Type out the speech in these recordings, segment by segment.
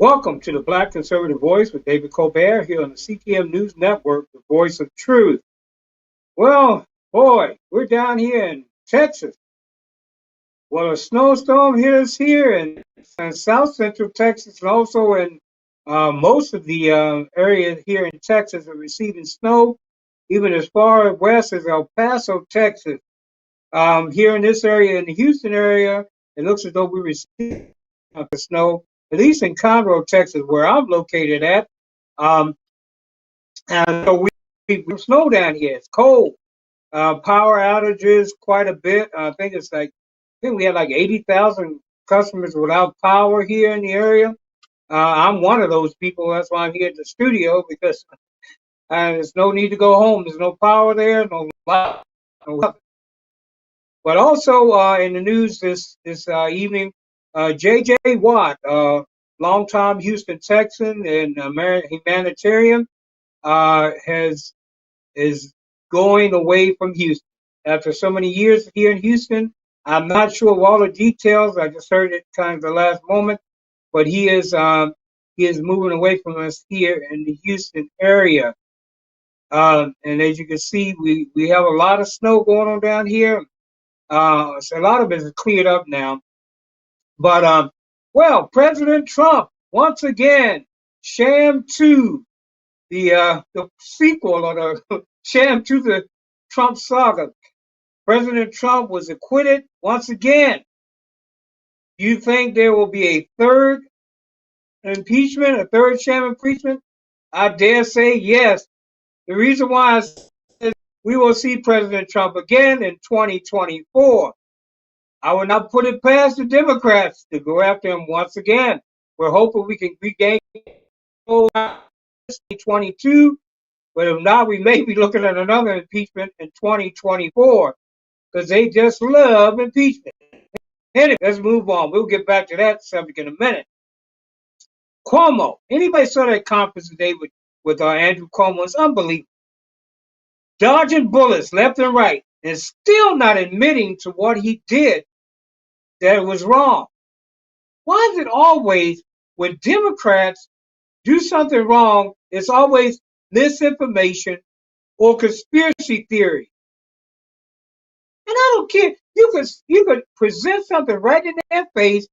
Welcome to the Black Conservative Voice with David Colbert here on the CTM News Network, the voice of truth. Well, boy, we're down here in Texas. Well, a snowstorm hit us here in South Central Texas and also in most of the area here in Texas are receiving snow, even as far west as El Paso, Texas. Here in this area, in the Houston area, it looks as though we received the snow, at least in Conroe, Texas, where I'm located at. Um, and so we snow down here. It's cold. Power outages quite a bit. I think we had like 80,000 customers without power here in the area. I'm one of those people. That's why I'm here at the studio because there's no need to go home. There's no power there, no light, no nothing. But also in the news this evening, J.J. Watt, longtime Houston Texan and humanitarian, has is going away from Houston after so many years here in Houston. I'm not sure of all the details. I just heard it kind of the last moment, but he is moving away from us here in the Houston area. And as you can see, we have a lot of snow going on down here. So a lot of it is cleared up now. But well, President Trump once again, Sham 2, the sequel or the Sham to the Trump saga. President Trump was acquitted once again. You think there will be a third impeachment, a third sham impeachment? I dare say yes. The reason why is we will see President Trump again in 2024. I will not put it past the Democrats to go after him once again. We're hoping we can regain 2022, but if not, we may be looking at another impeachment in 2024 because they just love impeachment. Anyway, let's move on. We'll get back to that subject in a minute. Cuomo. Anybody saw that conference today with Andrew Cuomo? It's unbelievable. Dodging bullets left and right and still not admitting to what he did that it was wrong. Why is it always when Democrats do something wrong, it's always misinformation or conspiracy theory? And I don't care. You could present something right in their face,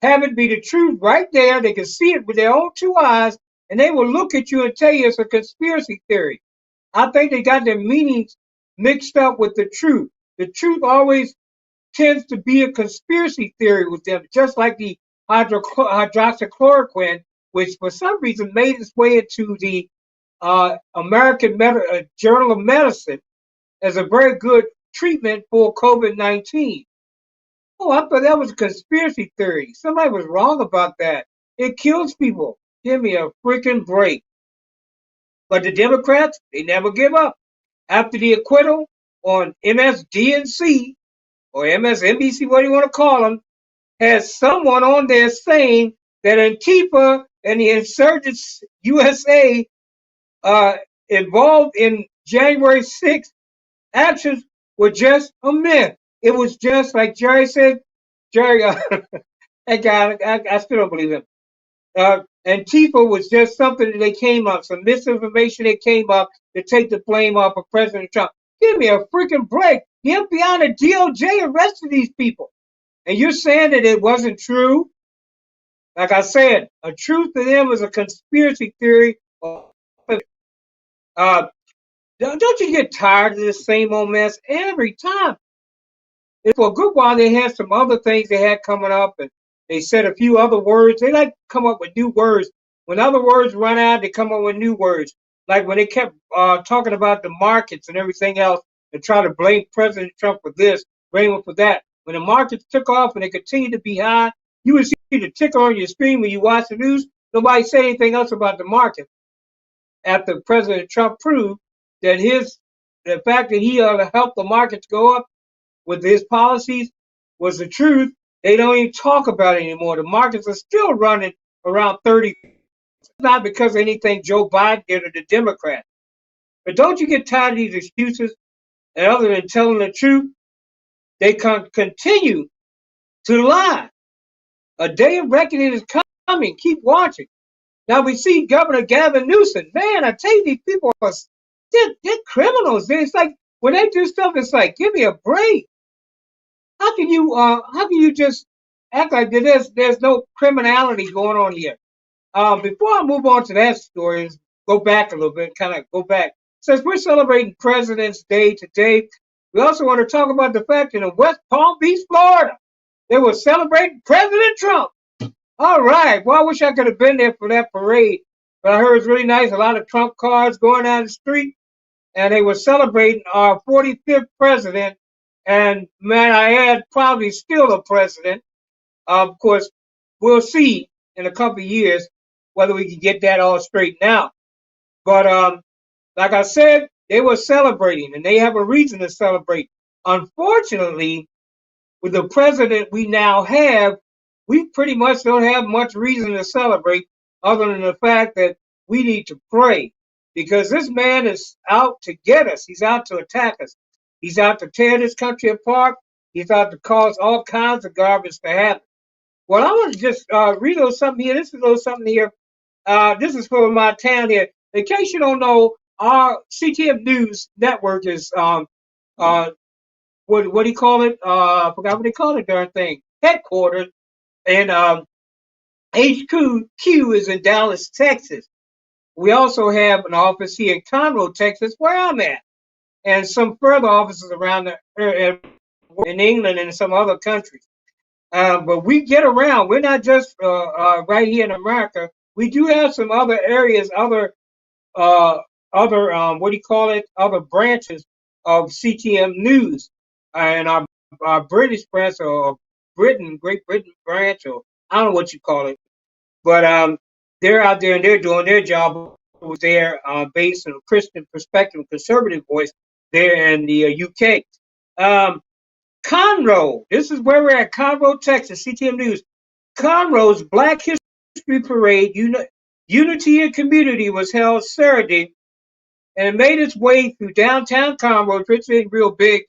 have it be the truth right there. They can see it with their own two eyes, and they will look at you and tell you it's a conspiracy theory. I think they got their meanings mixed up with the truth. The truth always tends to be a conspiracy theory with them, just like the hydroxychloroquine, which for some reason made its way into the American Journal of Medicine as a very good treatment for COVID-19. Oh, I thought that was a conspiracy theory. Somebody was wrong about that. It kills people. Give me a freaking break. But the Democrats, they never give up. After the acquittal on MSDNC or MSNBC, what do you want to call them, has someone on there saying that Antifa and the Insurgents USA involved in January 6th actions were just a myth. It was just like Jerry said. Jerry, that guy, I still don't believe him. Antifa was just something that they came up, some misinformation that came up to take the blame off of President Trump. Give me a freaking break. The FBI and the DOJ arrested these people. And you're saying that it wasn't true? Like I said, a truth to them is a conspiracy theory. Don't you get tired of this same old mess every time? And for a good while, they had some other things they had coming up, and they said a few other words. They like to come up with new words. When other words run out, they come up with new words. Like when they kept talking about the markets and everything else and try to blame President Trump for this, blame him for that. When the markets took off and they continued to be high, you would see the ticker on your screen when you watch the news. Nobody said anything else about the market. After President Trump proved that the fact that he helped the markets go up with his policies was the truth, they don't even talk about it anymore. The markets are still running around 30. It's not because of anything Joe Biden did or the Democrats. But don't you get tired of these excuses? And other than telling the truth, they continue to lie. A day of reckoning is coming. coming. Keep watching. Now we see Governor Gavin Newsom. Man, I tell you, these people are they're criminals. It's like when they do stuff, it's like, give me a break. How can you just act like there's no criminality going on here? Before I move on to that story, go back a little bit, kind of go back. Since we're celebrating President's Day today, we also want to talk about the fact that in West Palm Beach, Florida, they were celebrating President Trump. All right. Well, I wish I could have been there for that parade, but I heard it's really nice. A lot of Trump cars going down the street, and they were celebrating our 45th president. And man, I add probably still a president. Of course, we'll see in a couple of years whether we can get that all straightened out. But like I said, they were celebrating, and they have a reason to celebrate. Unfortunately, with the president we now have, we pretty much don't have much reason to celebrate other than the fact that we need to pray because this man is out to get us. He's out to attack us. He's out to tear this country apart. He's out to cause all kinds of garbage to happen. Well, I want to just read a little something here. This is a little something here. This is for my town here. In case you don't know, our CTM News Network is what do you call it? I forgot what they call it, darn thing. Headquarters, and HQ is in Dallas, Texas. We also have an office here in Conroe, Texas, where I'm at, and some further offices around in England and some other countries. But we get around. We're not just right here in America. We do have some other areas, other what do you call it? Other branches of CTM News, and our British branch or Great Britain branch, or I don't know what you call it, but they're out there and they're doing their job over there, based on a Christian perspective, conservative voice there in the UK. Conroe, this is where we're at, Conroe, Texas, CTM News. Conroe's Black History Parade, Unity and Community, was held Saturday, and it made its way through downtown Conroe. It's really real big.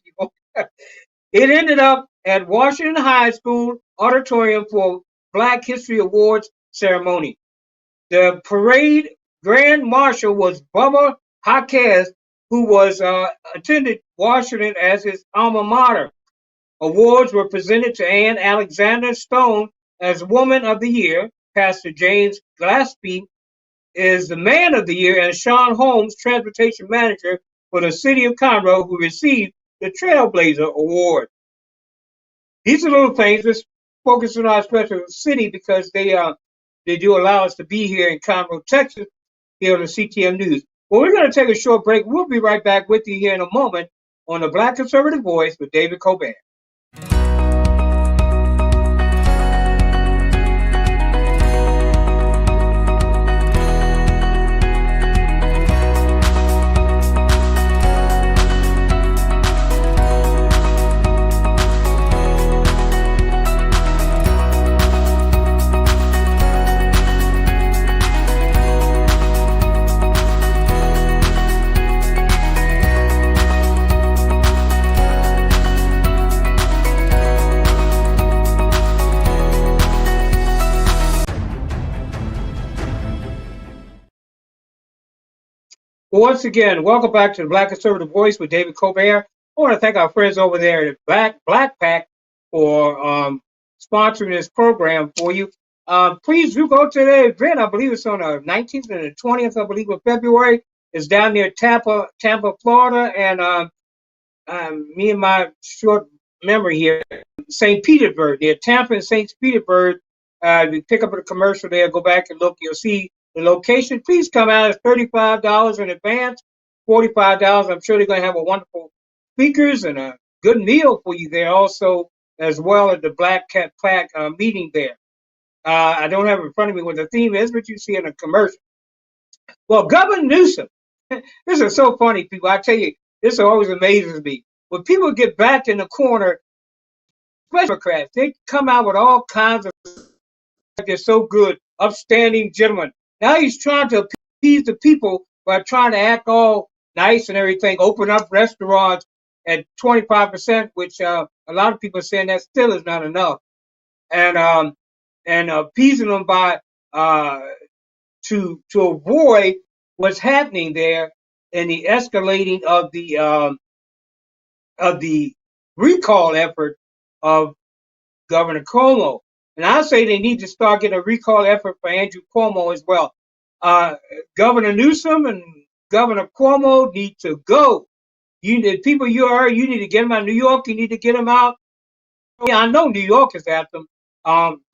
It ended up at Washington High School auditorium for Black History Awards ceremony. The parade grand marshal was Bubba Jaquez, who was attended Washington as his alma mater. Awards were presented to Ann Alexander Stone as Woman of the Year. Pastor James Gillespie is the Man of the Year, and Sean Holmes, Transportation Manager for the City of Conroe, who received the Trailblazer Award. These are little things. Just focus on our special city because they do allow us to be here in Conroe, Texas, here on the CTM News. Well, we're going to take a short break. We'll be right back with you here in a moment on the Black Conservative Voice with David Colbert. Once again, welcome back to the Black Conservative Voice with David Colbert. I want to thank our friends over there at Black Pack for sponsoring this program for you. Please do go to the event. I believe it's on the 19th and the 20th, I believe, of February. It's down near Tampa, Florida, and me and my short memory here, St. Petersburg. Near Tampa and St. Petersburg. You pick up a commercial there, go back and look. You'll see the location. Please come out. It's $35 in advance, $45. I'm sure they're going to have a wonderful speakers and a good meal for you there also, as well as the Black Cat Plaque meeting there. I don't have it in front of me what the theme is, but you see in a commercial. Well, Governor Newsom, this is so funny, people. I tell you, this always amazes me. When people get backed in the corner, especially Democrats, they come out with all kinds of, they're so good, upstanding gentlemen. Now he's trying to appease the people by trying to act all nice and everything, open up restaurants at 25%, which a lot of people are saying that still is not enough. And appeasing them by uh, to avoid what's happening there and the escalating of the recall effort of Governor Cuomo. And I say they need to start getting a recall effort for Andrew Cuomo as well. Uh, Governor Newsom and Governor Cuomo need to go. You the people you heard, you need to get them out of New York. You need to get them out. Yeah, I know New York is at them.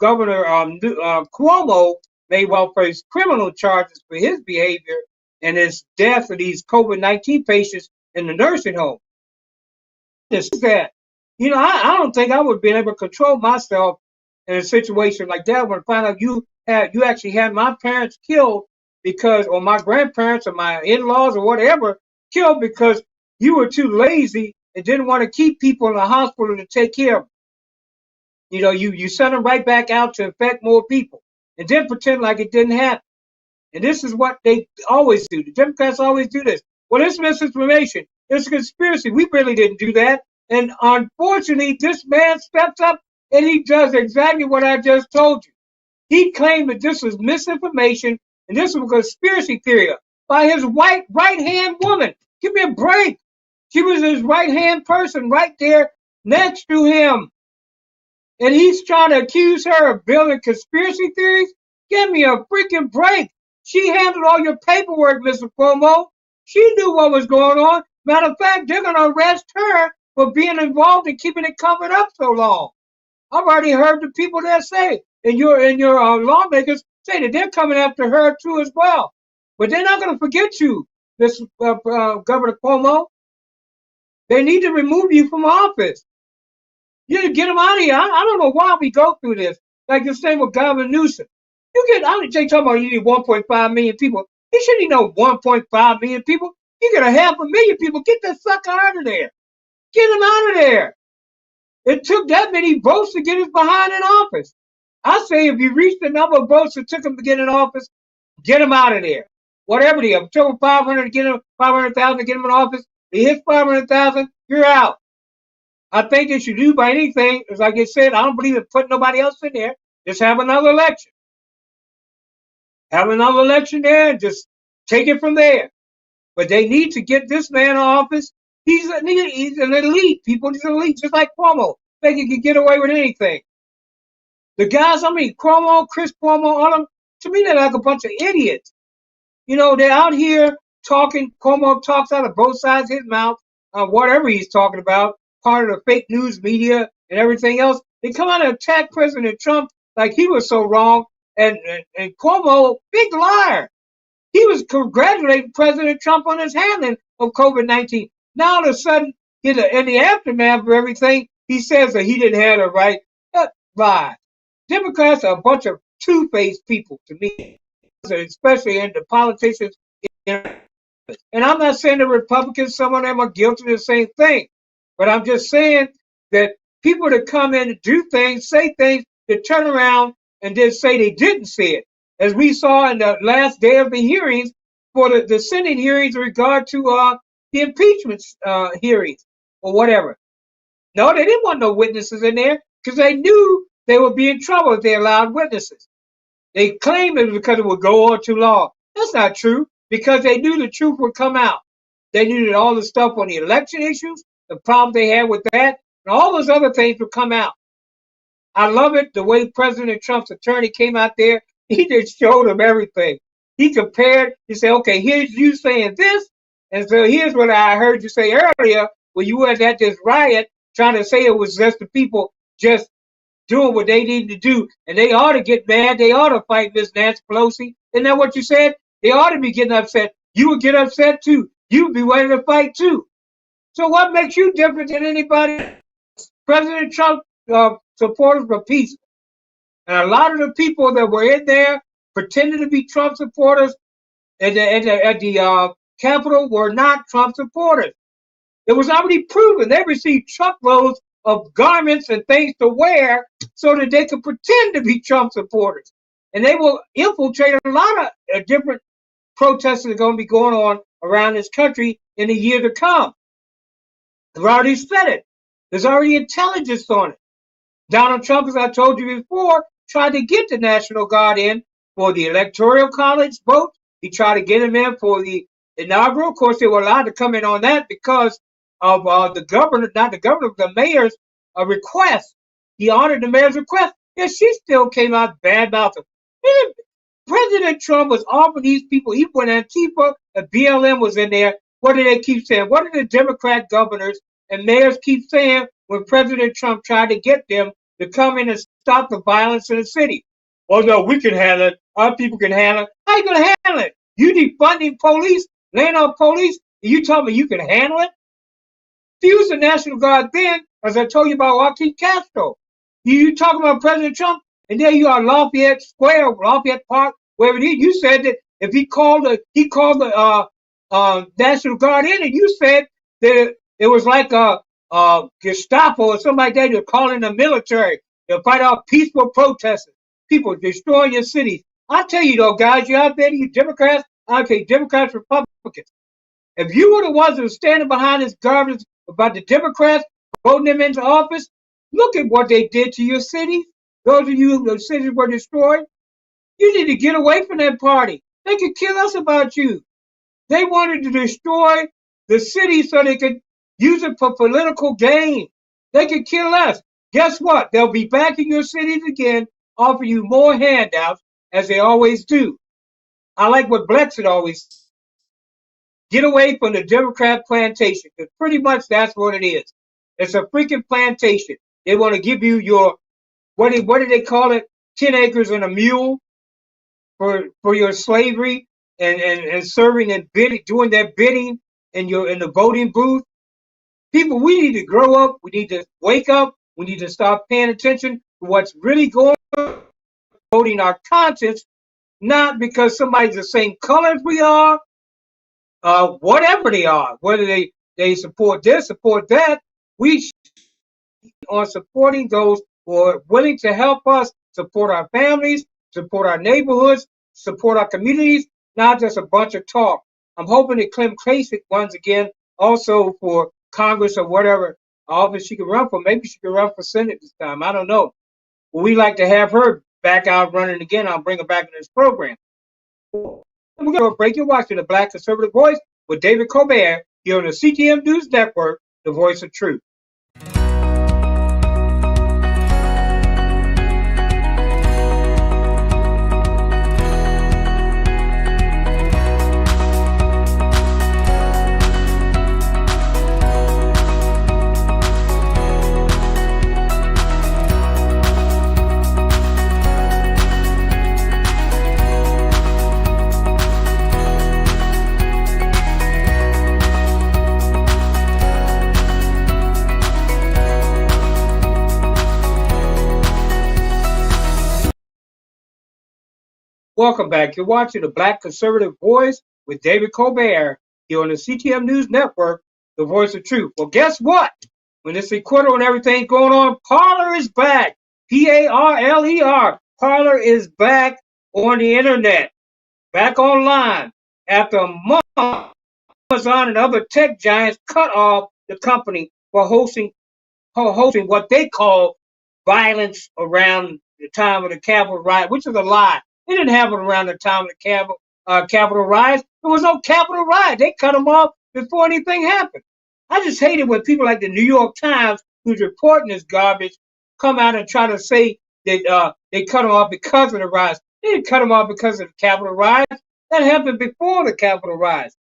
Governor Cuomo may well face criminal charges for his behavior and his death of these COVID-19 patients in the nursing home. This is that. I don't think I would have been able to control myself in a situation like that when I find out you actually had my parents killed because, or my grandparents or my in-laws or whatever killed because you were too lazy and didn't want to keep people in the hospital to take care of them. You send them right back out to infect more people and then pretend like it didn't happen. And this is what they always do. The Democrats always do this. Well, it's misinformation. It's a conspiracy. We really didn't do that. And unfortunately, this man steps up and he does exactly what I just told you. He claimed that this was misinformation and this was a conspiracy theory by his right-hand woman. Give me a break. She was his right-hand person right there next to him. And he's trying to accuse her of building conspiracy theories? Give me a freaking break. She handled all your paperwork, Mr. Cuomo. She knew what was going on. Matter of fact, they're going to arrest her for being involved in keeping it covered up so long. I've already heard the people there say, and your lawmakers say that they're coming after her too as well. But they're not going to forget you, Mr. Governor Cuomo. They need to remove you from office. You need to get him out of here. I don't know why we go through this. Like the same with Governor Newsom. They talking about you need 1.5 million people. He shouldn't know 1.5 million people. You get a 500,000 people. Get that sucker out of there. Get him out of there. It took that many votes to get his behind in office. I say if you reach the number of votes it took him to get in office, get him out of there. Whatever they have, took 500 to get him, 500,000 to get him in office. He hits 500,000, you're out. I think they should do by anything, as like I said, I don't believe in putting nobody else in there. Just have another election. Have another election there and just take it from there. But they need to get this man in office. He's an elite. He's an elite, just like Cuomo. Think he can get away with anything. The guys, Cuomo, Chris Cuomo, all of them, to me, they're like a bunch of idiots. They're out here talking. Cuomo talks out of both sides of his mouth, whatever he's talking about, part of the fake news media and everything else. They come out and attack President Trump like he was so wrong. And Cuomo, big liar. He was congratulating President Trump on his handling of COVID-19. Now all of a sudden, in the aftermath of everything, he says that he didn't have the right. Lie. Democrats are a bunch of two-faced people to me, especially in the politicians. And I'm not saying the Republicans, some of them are guilty of the same thing. But I'm just saying that people that come in and do things, say things, that turn around and then say they didn't see it. As we saw in the last day of the hearings for the Senate hearings in regard to the impeachment hearings or whatever. No, they didn't want no witnesses in there because they knew they would be in trouble if they allowed witnesses. They claimed it was because it would go on too long. That's not true because they knew the truth would come out. They knew that all the stuff on the election issues, the problem they had with that, and all those other things would come out. I love it the way President Trump's attorney came out there. He just showed them everything. He compared, he said, okay, here's you saying this, and so here's what I heard you say earlier when you were at this riot trying to say it was just the people just doing what they need to do, and they ought to get mad. They ought to fight Miss Nancy Pelosi. Isn't that what you said? They ought to be getting upset. You would get upset too. You would be ready to fight too. So what makes you different than anybody? President Trump supporters were peaceful. And a lot of the people that were in there pretending to be Trump supporters at the Capitol were not Trump supporters. It was already proven. They received truckloads of garments and things to wear so that they could pretend to be Trump supporters. And they will infiltrate a lot of different protests that are going to be going on around this country in the year to come. They've already said it. There's already intelligence on it. Donald Trump, as I told you before, tried to get the National Guard in for the electoral college vote. He tried to get them in for the inaugural. Of course, they were allowed to come in on that because of the governor, not the governor, the mayor's request. He honored the mayor's request. And she still came out bad mouthing. President Trump was offering these people, even when Antifa and BLM was in there, what did they keep saying? What did the Democrat governors and mayors keep saying when President Trump tried to get them to come in and stop the violence in the city? Well, no, we can handle it. Our people can handle it. How you going to handle it? You defunding police, laying off police, and you tell me you can handle it? Use the National Guard then, as I told you about Joaquin Castro. You talking about President Trump, and there you are, Lafayette Square, Lafayette Park, wherever it is. You said that if he called the National Guard in, and you said that it was like a Gestapo or something like that. You're calling the military to fight off peaceful protesters, people destroying your cities. I tell you though, guys, you out there, you Democrats, okay, Democrats, Republicans. If you were the ones that were standing behind this garbage about the Democrats voting them into office, look at what they did to your cities. Those of you whose cities were destroyed, you need to get away from that party. They could kill us about you. They wanted to destroy the city so they could use it for political gain. They could kill us. Guess what? They'll be back in your cities again, offer you more handouts, as they always do. I like what Blexit always says. Get away from the Democrat plantation, because pretty much that's what it is. It's a freaking plantation. They want to give you your, what do they call it? 10 acres and a mule for your slavery and serving and bidding, doing their bidding in the voting booth. People, we need to grow up. We need to wake up. We need to start paying attention to what's really going on, voting our conscience, not because somebody's the same color as we are, whatever they are, whether they support this, support that. We should be on supporting those who are willing to help us support our families, support our neighborhoods, support our communities, not just a bunch of talk. I'm hoping that Clem Kasich runs again also for Congress or whatever office she can run for. Maybe she can run for Senate this time. I don't know. But we like to have her back out running again. I'll bring her back in this program. We're going to break. You're watching the Black Conservative Voice with David Colbert here on the CTM News Network, the voice of truth. Welcome back. You're watching the Black Conservative Voice with David Colbert here on the CTM News Network, the voice of truth. Well, guess what? When this acquittal and everything going on, Parler is back. Parler. Parler is back on the internet, back online after a month. Amazon and other tech giants cut off the company for hosting what they call violence around the time of the Capitol riot, which is a lie. It didn't happen around the time of the Capitol riots. There was no Capitol riot. They cut them off before anything happened. I just hate it when people like the New York Times, who's reporting this garbage, come out and try to say that they cut them off because of the riots. They didn't cut them off because of the Capitol riots. That happened before the Capitol riots.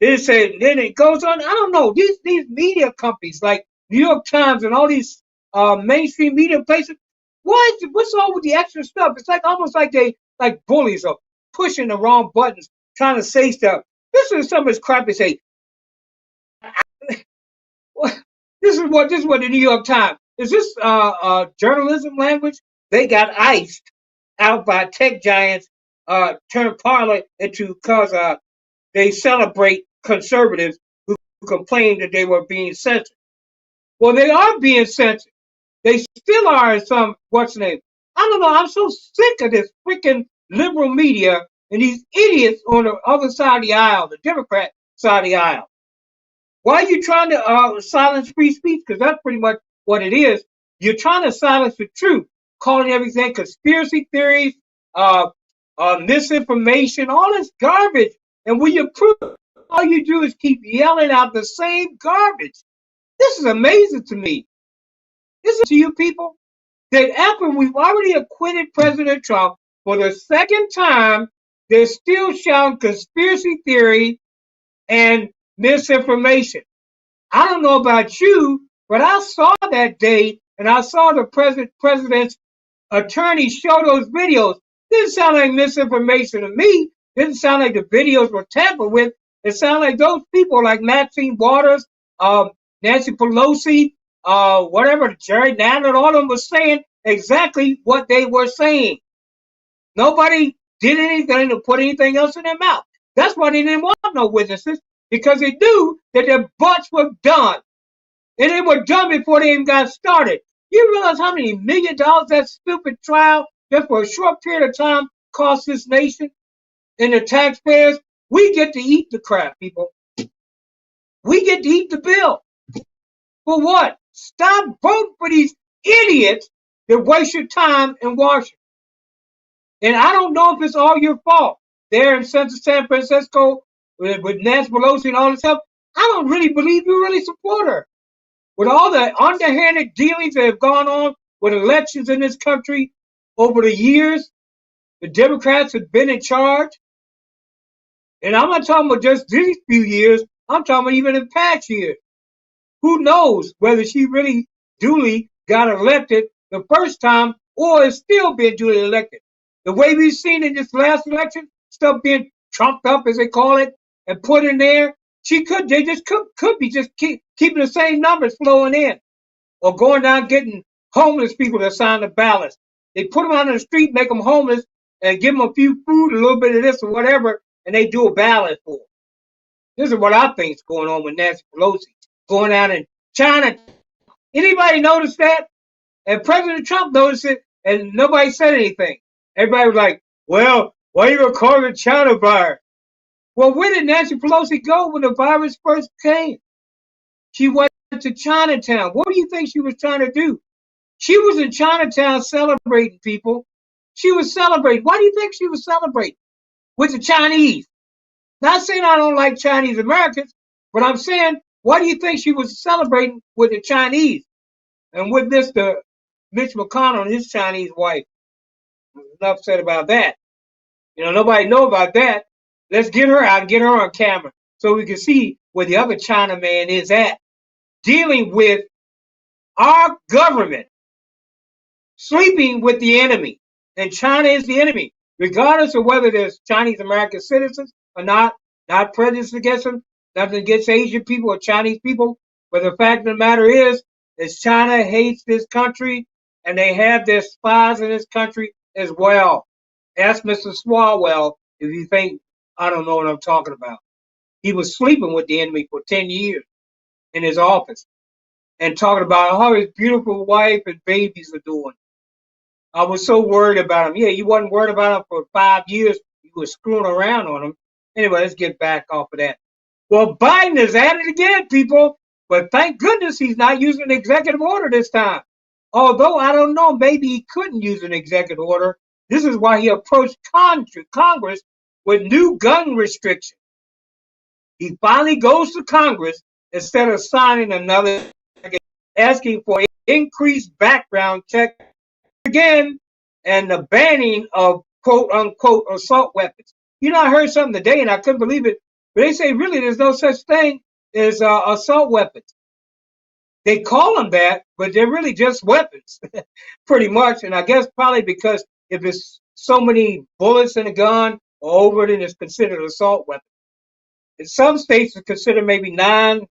They say, then it goes on. I don't know. These media companies like New York Times and all these mainstream media places, what's all with the extra stuff? It's like almost like they like bullies are pushing the wrong buttons, trying to say stuff. This is some of this crap they say. This is what the New York Times is. This journalism language? They got iced out by tech giants. Turned Parler into because they celebrate conservatives who complained that they were being censored. Well, they are being censored. They still are in some, what's the name? I don't know. I'm so sick of this freaking liberal media and these idiots on the other side of the aisle, the Democrat side of the aisle. Why are you trying to silence free speech? Because that's pretty much what it is. You're trying to silence the truth, calling everything conspiracy theories, misinformation, all this garbage. And when you prove, all you do is keep yelling out the same garbage. This is amazing to me. This is to you people that after we've already acquitted President Trump for the second time, they're still shouting conspiracy theory and misinformation. I don't know about you, but I saw that day and I saw the president's attorney show those videos. Didn't sound like misinformation to me. Didn't sound like the videos were tampered with. It sounded like those people like Maxine Waters, Nancy Pelosi, whatever, Jerry Nadler, all of them were saying exactly what they were saying. Nobody did anything to put anything else in their mouth. That's why they didn't want no witnesses, because they knew that their butts were done. And they were done before they even got started. You realize how many $1 million that stupid trial just for a short period of time cost this nation and the taxpayers? We get to eat the crap, people. We get to eat the bill. For what? Stop voting for these idiots that waste your time in Washington. And I don't know if it's all your fault. There in San Francisco with Nancy Pelosi and all this stuff, I don't really believe you really support her. With all the underhanded dealings that have gone on with elections in this country over the years, the Democrats have been in charge. And I'm not talking about just these few years, I'm talking about even in past years. Who knows whether she really duly got elected the first time or is still being duly elected. The way we've seen in this last election, stuff being trumped up, as they call it, and put in there, they just could be just keeping the same numbers flowing in, or going down getting homeless people to sign the ballots. They put them out on the street, make them homeless, and give them a few food, a little bit of this or whatever, and they do a ballot for them. This is what I think is going on with Nancy Pelosi, going out in China. Anybody notice that? And President Trump noticed it, and nobody said anything. Everybody was like, well, why are you going to call it China virus? Well, where did Nancy Pelosi go when the virus first came? She went to Chinatown. What do you think she was trying to do? She was in Chinatown celebrating, people. She was celebrating. Why do you think she was celebrating? With the Chinese. Not saying I don't like Chinese Americans, but I'm saying, why do you think she was celebrating with the Chinese? And with this, the Mitch McConnell and his Chinese wife. Enough said about that. Nobody know about that. Let's get her out and get her on camera so we can see where the other China man is at, dealing with our government, sleeping with the enemy. And China is the enemy, regardless of whether there's Chinese American citizens or not prejudiced against them, nothing against Asian people or Chinese people. But the fact of the matter is China hates this country, and they have their spies in this country as well. Ask Mr. Swalwell if you think I don't know what I'm talking about. He was sleeping with the enemy for 10 years in his office and talking about how his beautiful wife and babies are doing. I was so worried about him. Yeah, you wasn't worried about him for 5 years. You were screwing around on him. Anyway, let's get back off of that. Well, Biden is at it again, people. But thank goodness he's not using an executive order this time. Although, I don't know, maybe he couldn't use an executive order. This is why he approached Congress with new gun restrictions. He finally goes to Congress instead of signing another, asking for increased background check again and the banning of quote unquote assault weapons. I heard something today and I couldn't believe it, but they say really there's no such thing as assault weapons. They call them that, but they're really just weapons, pretty much. And I guess probably because if it's so many bullets in a gun or over it, then it's considered an assault weapon. In some states, it's considered maybe 9,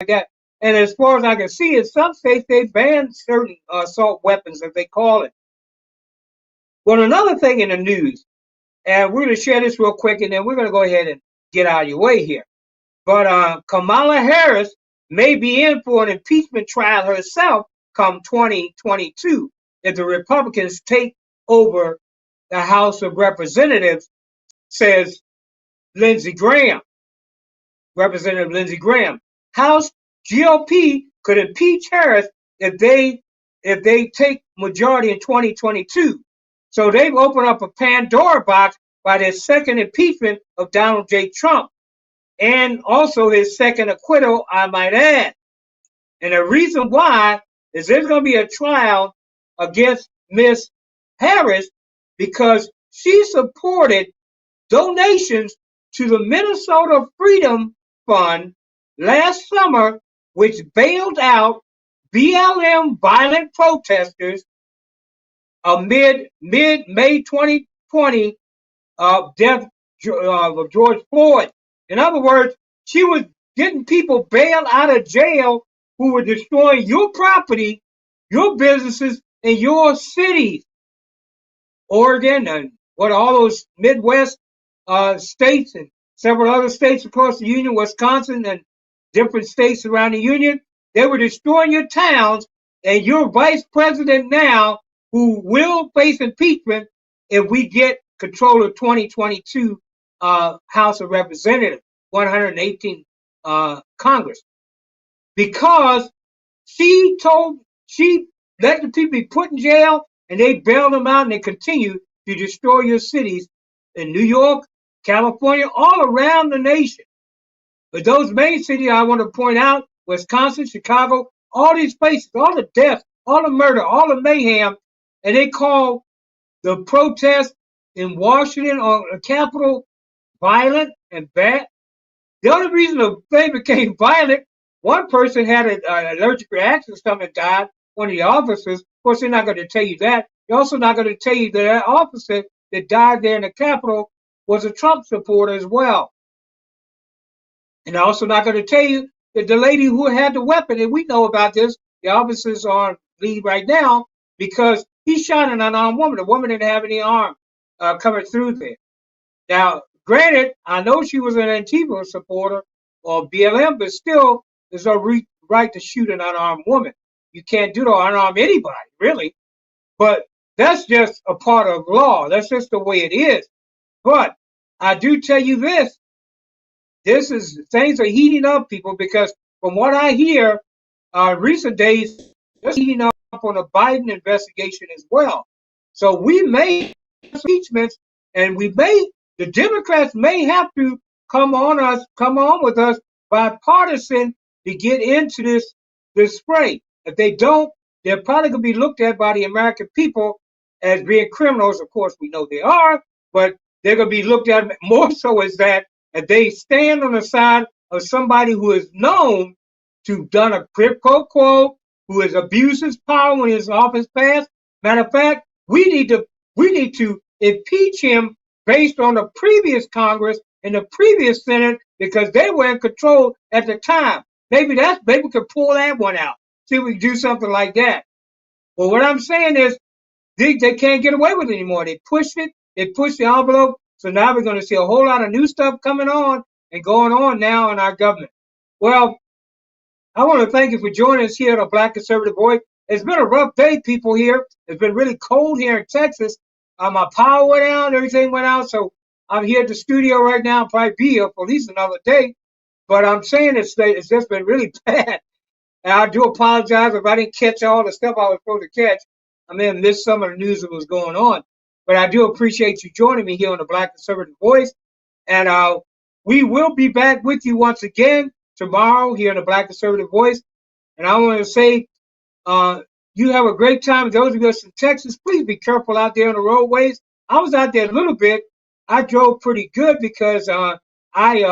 like that. And as far as I can see, in some states, they ban certain assault weapons, as they call it. Well, another thing in the news, and we're going to share this real quick, and then we're going to go ahead and get out of your way here. But Kamala Harris may be in for an impeachment trial herself come 2022 if the Republicans take over the House of Representatives, says Lindsey Graham, Representative Lindsey Graham. House GOP could impeach Harris if they take majority in 2022. So they've opened up a Pandora box by their second impeachment of Donald J. Trump, and also his second acquittal, I might add. And the reason why is there's going to be a trial against Miss Harris because she supported donations to the Minnesota Freedom Fund last summer, which bailed out BLM violent protesters amid mid-May 2020 death of George Floyd. In other words, she was getting people bailed out of jail who were destroying your property, your businesses, and your cities. Oregon and what all those Midwest states and several other states across the union, Wisconsin and different states around the union, they were destroying your towns, and your vice president now, who will face impeachment if we get control of 2022 House of Representatives, 118 Congress, because she let the people be put in jail and they bailed them out and they continue to destroy your cities in New York, California, all around the nation. But those main cities I want to point out, Wisconsin, Chicago, all these places, all the death, all the murder, all the mayhem, and they call the protest in Washington or the Capitol violent and bad. The only reason the thing became violent, one person had an allergic reaction to something and died, one of the officers. Of course, they're not going to tell you that. They're also not going to tell you that that officer that died there in the Capitol was a Trump supporter as well. And they're also not going to tell you that the lady who had the weapon, and we know about this, the officer's on leave right now because he shot an unarmed woman. The woman didn't have any arm coming through there. Now, granted, I know she was an Antifa supporter or BLM, but still, there's no right to shoot an unarmed woman. You can't do that or unarm anybody, really. But that's just a part of law. That's just the way it is. But I do tell you this things are heating up, people, because from what I hear, recent days, it's heating up on the Biden investigation as well. So we may have impeachments, and the Democrats may have to come on with us bipartisan to get into this fray. If they don't, they're probably going to be looked at by the American people as being criminals. Of course, we know they are, but they're going to be looked at more so as that if they stand on the side of somebody who is known to have done a quid pro quo, who has abused his power when his office passed. Matter of fact, we need to impeach him based on the previous Congress and the previous Senate because they were in control at the time. Maybe we could pull that one out. See if we can do something like that. Well, what I'm saying is they can't get away with it anymore. They pushed it. They pushed the envelope. So now we're going to see a whole lot of new stuff coming on and going on now in our government. Well, I want to thank you for joining us here on Black Conservative Voice. It's been a rough day, people, here. It's been really cold here in Texas. My power went out, everything went out. So I'm here at the studio right now. I'll probably be here for at least another day. But I'm saying it's just been really bad. And I do apologize if I didn't catch all the stuff I was supposed to catch. I may have missed some of the news that was going on. But I do appreciate you joining me here on the Black Conservative Voice. And we will be back with you once again tomorrow here on the Black Conservative Voice. And I want to say you have a great time. Those of us in Texas, please be careful out there on the roadways. I was out there a little bit. I drove pretty good because I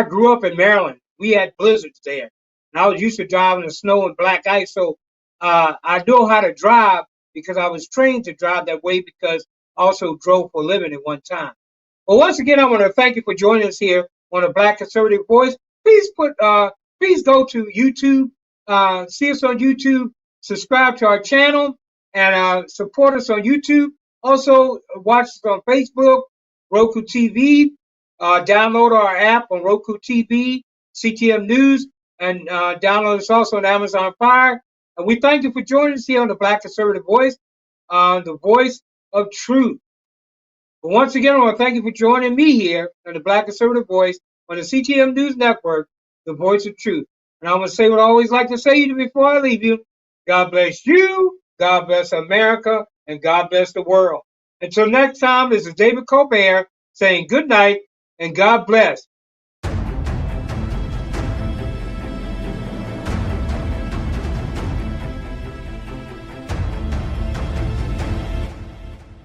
grew up in Maryland. We had blizzards there. And I was used to driving in snow and black ice. So I know how to drive because I was trained to drive that way because I also drove for a living at one time. Well, once again, I want to thank you for joining us here on the Black Conservative Voice. Please go to YouTube, see us on YouTube, subscribe to our channel, and support us on YouTube. Also, watch us on Facebook, Roku TV, download our app on Roku TV, CTM News, and download us also on Amazon Fire. And we thank you for joining us here on the Black Conservative Voice, the voice of truth. But once again, I want to thank you for joining me here on the Black Conservative Voice on the CTM News Network, the voice of truth. And I'm going to say what I always like to say to you before I leave you. God bless you, God bless America, and God bless the world. Until next time, this is David Colbert saying good night and God bless.